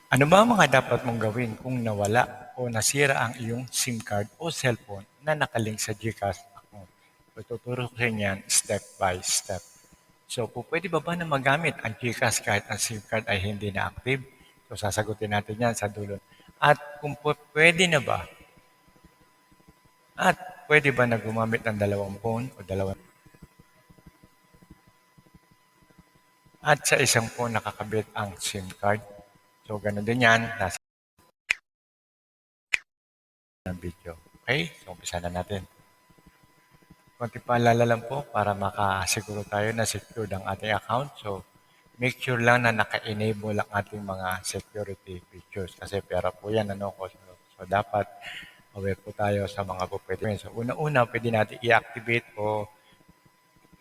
Ano ba ang mga dapat mong gawin kung nawala o nasira ang iyong SIM card o cellphone na nakalink sa GCash account? Tuturo ko sa inyo yan step by step. So, pwede ba na magamit ang GCash kahit ang SIM card ay hindi na active? So, sasagutin natin yan sa dulo. At kung pwede na ba, at pwede ba na gumamit ng dalawang phone o dalawang at sa isang phone nakakabit ang SIM card? So, ganun din yan. Nasa video. Okay? So, umpisa na natin. Konti paalala lang po para makasiguro tayo na secured ang ating account. So, make sure lang na naka-enable ang ating mga security features kasi pera po yan. So, dapat aware po tayo sa mga po pwede. So, una-una, pwede natin i-activate o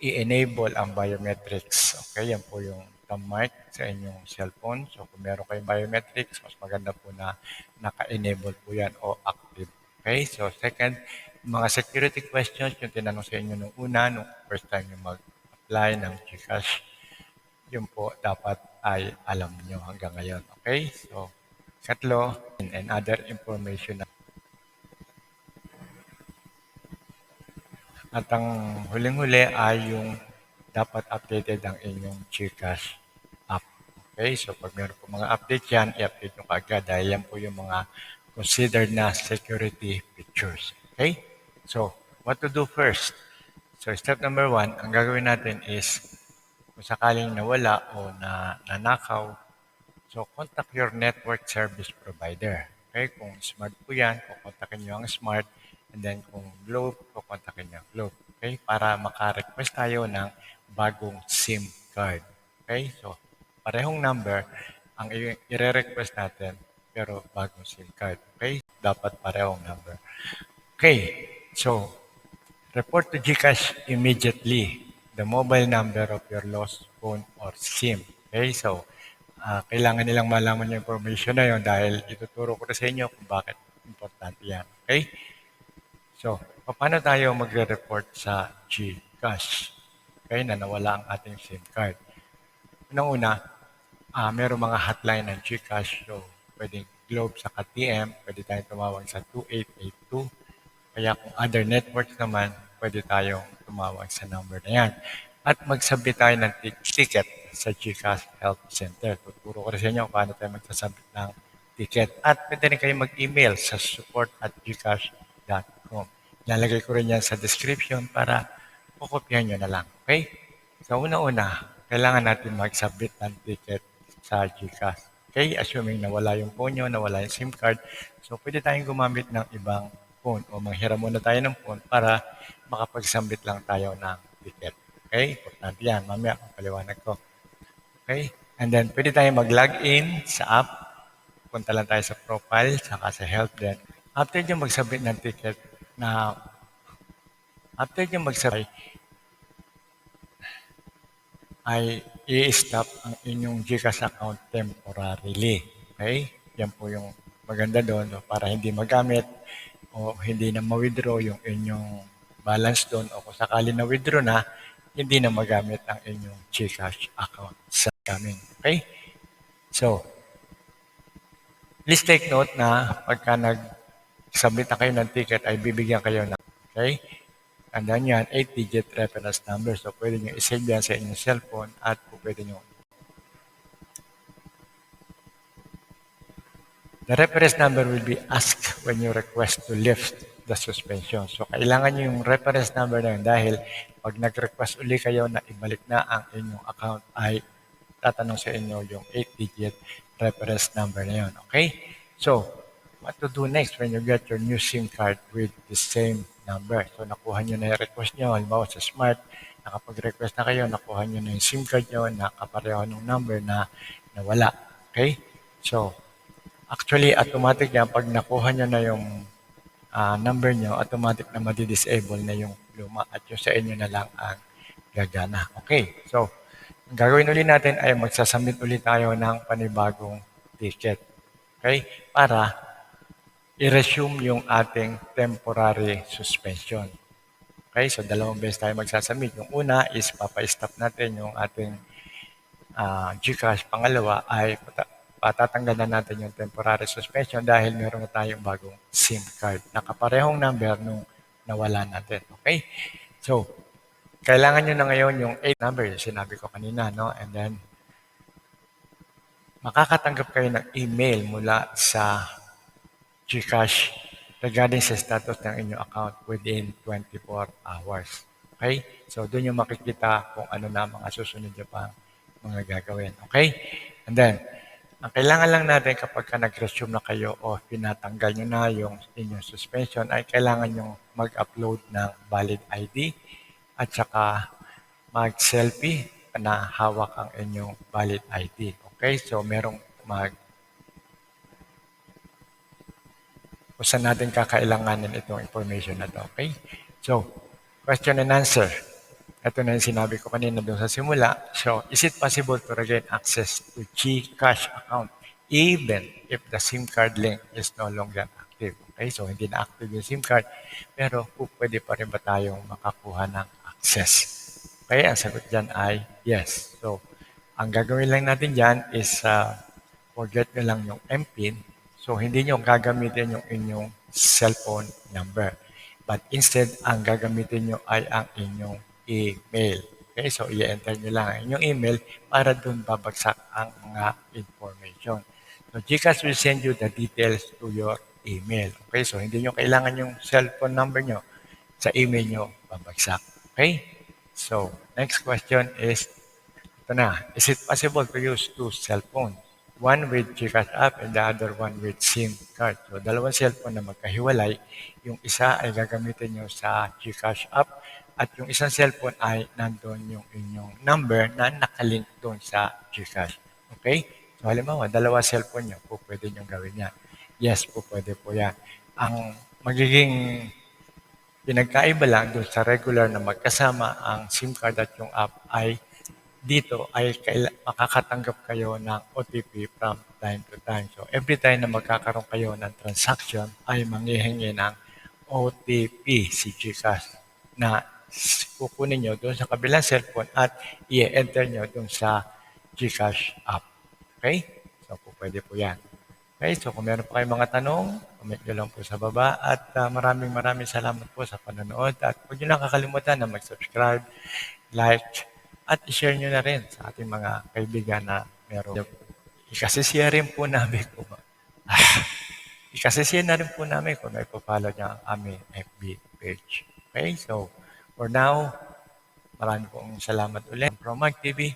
i-enable ang biometrics. Okay, yan po yung thumb mark sa inyong cellphone. So, kung meron kayong biometrics, mas maganda po na naka-enable po yan o active. Okay, so second, mga security questions yung tinanong sa inyo nung una, nung first time yung mag-apply ng GCash, yun po dapat ay alam nyo hanggang ngayon. Okay, so katlo, and other information. At ang huling-huli ay yung dapat updated ang inyong GCash app. Okay, so pag meron po mga update yan, i-update nyo kaagad dahil yan po yung mga considered na security features. Okay, so what to do first? So step number 1, ang gagawin natin is kung sakaling nawala o nanakaw, so contact your network service provider. Okay, kung smart po yan, kukontakin nyo ang smart. And then kung Globe, kukontakin nyo ang Globe. Okay, para maka-request tayo ng bagong SIM card. Okay, so parehong number ang i-request natin pero bagong SIM card. Okay, dapat parehong number. Okay, so report to GCash immediately the mobile number of your lost phone or SIM. Okay, so kailangan nilang malaman yung information na yun dahil ituturo ko na sa inyo kung bakit importante yan. Okay? So, paano tayo magre-report sa GCash? Okay, na nawala ang ating SIM card. Unang-una, meron mga hotline ng GCash. So, pwedeng Globe sa TM, pwede tayong tumawag sa 2882. Kaya kung other networks naman, pwede tayong tumawag sa number na yan. At magsabit tayo ng ticket sa GCash Help Center. Tuturo ko rin sa inyo paano tayo magsasabit ng ticket. At pwede rin kayo mag-email sa support@gcash.com. Lalagay ko rin yan sa description para kukopyahan nyo na lang. Okay? So, una-una, kailangan natin magsabit ng ticket sa GCash. Okay? Assuming nawala yung phone nyo, nawala yung SIM card. So, pwede tayong gumamit ng ibang phone o manghiram muna tayo ng phone para makapagsambit lang tayo ng ticket. Okay? Importante yan. Mamaya, paliwanag ko. Okay? And then, pwede tayo mag-login sa app. Punta lang tayo sa profile, saka sa help desk. After nyo magsabit ng ticket after nyo magsabit, ay i-stop ang inyong GCash account temporarily. Okay? Yan po yung maganda doon para hindi magamit o hindi na ma-withdraw yung inyong balance doon o kung sakali na withdraw na, hindi na magamit ang inyong GCash account sa amin. Okay? So, please take note na pagka nag-submit na kayo ng ticket ay bibigyan kayo ng, okay? Tandaan yan, 8-digit reference number. So, pwede nyo i-save yan sa inyong cellphone at pwede nyo. The reference number will be asked when you request to lift the suspension. So, kailangan nyo yung reference number na yun dahil pag nag-request uli kayo na ibalik na ang inyong account ay tatanong sa inyo yung 8-digit reference number na yun. Okay? So, what to do next when you get your new SIM card with the same number? So, nakuha nyo na yung request nyo. Halimbawa sa Smart, nakapag-request na kayo, nakuha nyo na yung SIM card nyo, nakapareho ng number na nawala. Okay? So, actually, automatic yan. Pag nakuha nyo na yung number nyo, automatic na madi-disable na yung luma at yung sa inyo na lang ang gagana. Okay, so, ang gagawin ulit natin ay magsasubmit ulit tayo ng panibagong ticket. Okay, para i-resume yung ating temporary suspension. Okay, so dalawang beses tayo magsasubmit. Yung una is papa-stop natin yung ating GCash. Pangalawa ay patatanggalan natin yung temporary suspension dahil meron na tayong bagong SIM card. Nakaparehong number nung nawala natin. Okay? So, kailangan nyo na ngayon yung 8 number, yung sinabi ko kanina, no? And then, makakatanggap kayo ng email mula sa GCash regarding sa status ng inyong account within 24 hours. Okay? So, doon yung makikita kung ano na mga susunod nyo pa mga gagawin. Okay? And then, ang kailangan lang natin kapag ka nag-resume na kayo o pinatanggal nyo na yung inyong suspension ay kailangan nyo mag-upload ng valid ID at saka mag-selfie na hawak ang inyong valid ID. Okay? So, merong kung saan natin kakailanganin itong information na to. Okay? So, question and answer. Ito na yung sinabi ko kanina doon sa simula. So, is it possible to regain access to GCash account even if the SIM card link is no longer active? Okay? So, hindi na active yung SIM card, pero pwede pa rin ba tayong makakuha ng access? Okay? Ang sagot dyan ay yes. So, ang gagawin lang natin dyan is forget nyo lang yung MPIN. So, hindi nyo gagamitin yung inyong cellphone number. But instead, ang gagamitin nyo ay ang inyong email. Okay, so i-enter nyo lang ang inyong email para dun babagsak ang mga information. So, GCash will send you the details to your email. Okay, so hindi nyo kailangan yung cellphone number nyo sa email nyo babagsak. Okay, so next question is, ito na, is it possible to use two cell phones? One with GCash app and the other one with SIM card. So, dalawang cellphone na magkahiwalay. Yung isa ay gagamitin nyo sa GCash app at yung isang cellphone ay nandun yung inyong number na nakalink doon sa GCash. Okay? So, halimbawa, dalawa cellphone nyo, pwede nyo gawin yan. Yes, pwede po yan. Ang magiging pinagkaiba lang doon sa regular na magkasama ang SIM card at yung app ay dito ay makakatanggap kayo ng OTP from time to time. So, every time na magkakaroon kayo ng transaction, ay manghihingi ng OTP si GCash na kukunin nyo doon sa kabilang cellphone at i-enter nyo doon sa GCash app. Okay? So, pwede po yan. Okay, so kung meron pa kayong mga tanong, comment nyo lang po sa baba at maraming salamat po sa panonood at huwag nyo lang kakalimutan na mag-subscribe, like, at i-share nyo na rin sa ating mga kaibigan na meron. Ikasishare rin po namin kung ikasishare na rin po namin kung naipo-follow nyo ang aming FB page. Okay, so for now, maraming pong salamat ulit from Mag TV.